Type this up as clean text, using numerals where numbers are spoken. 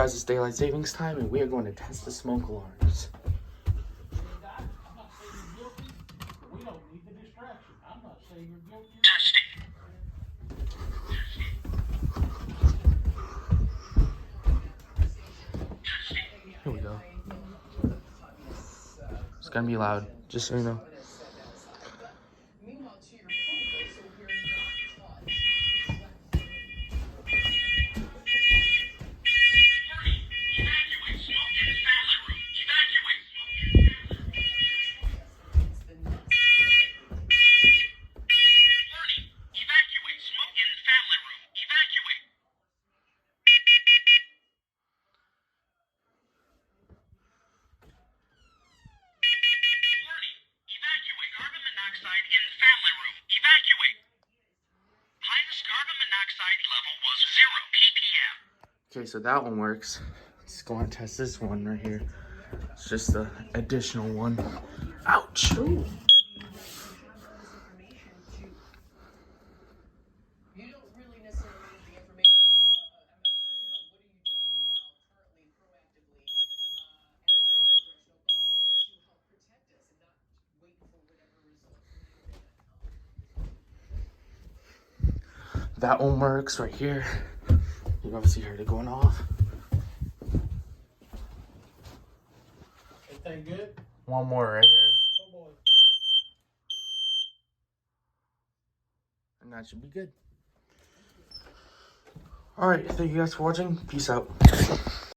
Guys, it's daylight savings time, and we are going to test the smoke alarms. We don't need the distraction. I'm not saying you're guilty. Here we go. It's gonna be loud, just so you know. Okay, so that one works. Let's go and test this one right here. It's just the additional one. Ouch! Ooh. That one works right here. You obviously heard it going off. Anything good? One more right here. Oh boy. And that should be good. Alright, thank you guys for watching. Peace out.